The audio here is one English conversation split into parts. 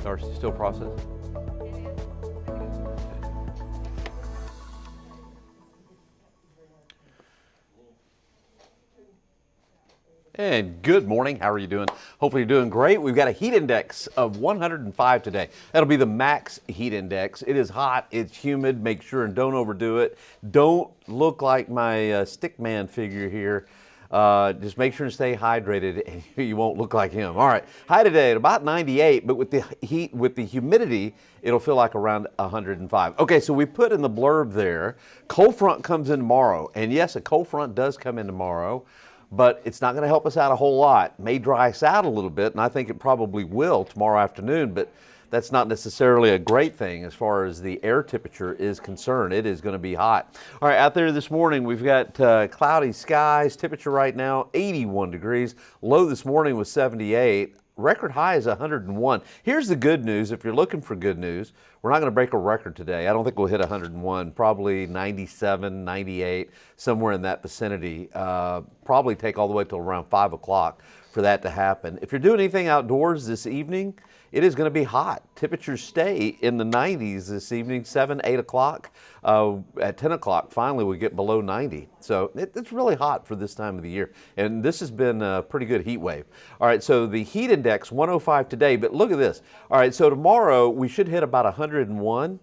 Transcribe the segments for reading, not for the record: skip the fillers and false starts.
Or still processing? And good morning. How are you doing? Hopefully you're doing great. We've got a heat index of 105 today. That'll be the max heat index. It is hot. It's humid. Make sure and don't overdo it. Don't look like my stick man figure here. Just make sure and stay hydrated and you won't look like him. All right. High today at about 98, but with the heat, with the humidity, it'll feel like around 105. Okay, so we put in the blurb there, cold front comes in tomorrow. And yes, a cold front does come in tomorrow, but it's not going to help us out a whole lot. May dry us out a little bit, and I think it probably will tomorrow afternoon, but that's not necessarily a great thing as far as the air temperature is concerned. It is going to be hot. All right, out there this morning, we've got cloudy skies. Temperature right now, 81 degrees. Low this morning was 78. Record high is 101. Here's the good news. If you're looking for good news, we're not going to break a record today. I don't think we'll hit 101, probably 97, 98, somewhere in that vicinity. Probably take all the way till around 5 o'clock for that to happen. If you're doing anything outdoors this evening, it is going to be hot. Temperatures stay in the 90s this evening, 7, 8 o'clock. At 10 o'clock, finally, we get below 90. So it's really hot for this time of the year. And this has been a pretty good heat wave. All right, so the heat index, 105 today. But look at this. All right, so tomorrow we should hit about 101,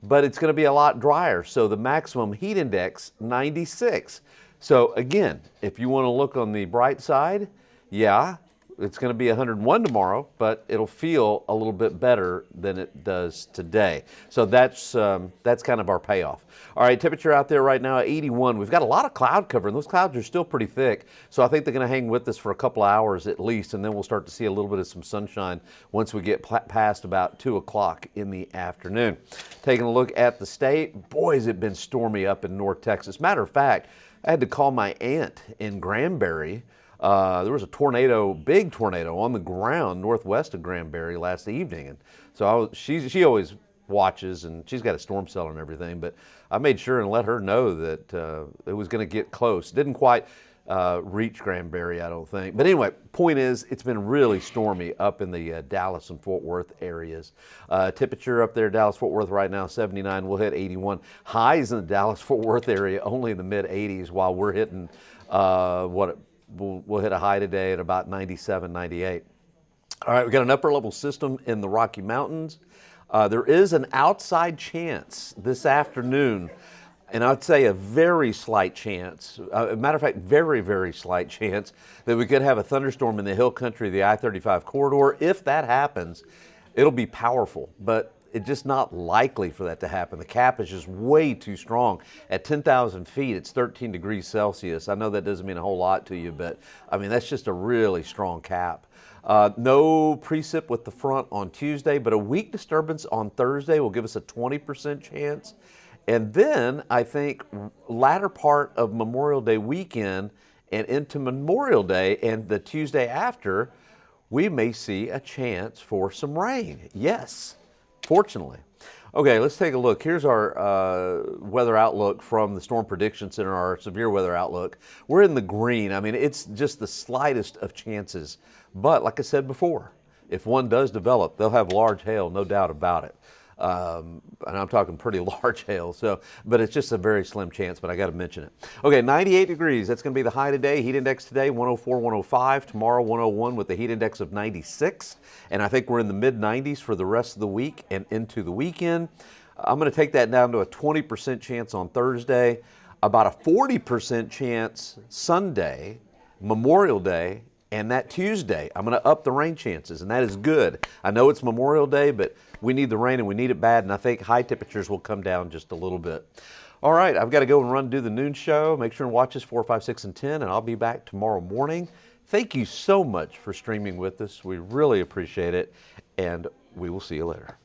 but it's going to be a lot drier. So the maximum heat index, 96. So again, if you want to look on the bright side, yeah, it's going to be 101 tomorrow, but it'll feel a little bit better than it does today. So that's kind of our payoff. All right, temperature out there right now at 81. We've got a lot of cloud cover, and those clouds are still pretty thick. So I think they're going to hang with us for a couple of hours at least, and then we'll start to see a little bit of some sunshine once we get past about 2 o'clock in the afternoon. Taking a look at the state, boy, has it been stormy up in North Texas. Matter of fact, I had to call my aunt in Granbury. There was a tornado, big tornado on the ground northwest of Granbury last evening. And so she always watches, and she's got a storm cellar and everything, but I made sure and let her know that it was going to get close. Didn't quite reach Granbury, I don't think. But anyway, point is, it's been really stormy up in the Dallas and Fort Worth areas. Temperature up there, Dallas-Fort Worth right now, 79. We'll hit 81. Highs in the Dallas-Fort Worth area only in the mid-80s, while we're hitting We'll hit a high today at about 97, 98. All right, we got an upper level system in the Rocky Mountains. There is an outside chance this afternoon, and I'd say a very slight chance, matter of fact, very, very slight chance that we could have a thunderstorm in the hill country of the I-35 corridor. If that happens, it'll be powerful, but it's just not likely for that to happen. The cap is just way too strong. At 10,000 feet, it's 13 degrees Celsius. I know that doesn't mean a whole lot to you, but I mean, that's just a really strong cap. No precip with the front on Tuesday, but a weak disturbance on Thursday will give us a 20% chance. And then I think latter part of Memorial Day weekend and into Memorial Day and the Tuesday after, we may see a chance for some rain. Yes. Fortunately. Okay, let's take a look. Here's our weather outlook from the Storm Prediction Center, our severe weather outlook. We're in the green. I mean, it's just the slightest of chances. But like I said before, if one does develop, they'll have large hail, no doubt about it. And I'm talking pretty large hail, but it's just a very slim chance, but I got to mention it. Okay, 98 degrees. That's going to be the high today. Heat index today, 104, 105. Tomorrow, 101 with a heat index of 96. And I think we're in the mid-90s for the rest of the week and into the weekend. I'm going to take that down to a 20% chance on Thursday, about a 40% chance Sunday, Memorial Day, and that Tuesday. I'm going to up the rain chances, and that is good. I know it's Memorial Day, but we need the rain, and we need it bad, and I think high temperatures will come down just a little bit. All right, I've got to go and run and do the noon show. Make sure and watch us 4, 5, 6, and 10, and I'll be back tomorrow morning. Thank you so much for streaming with us. We really appreciate it, and we will see you later.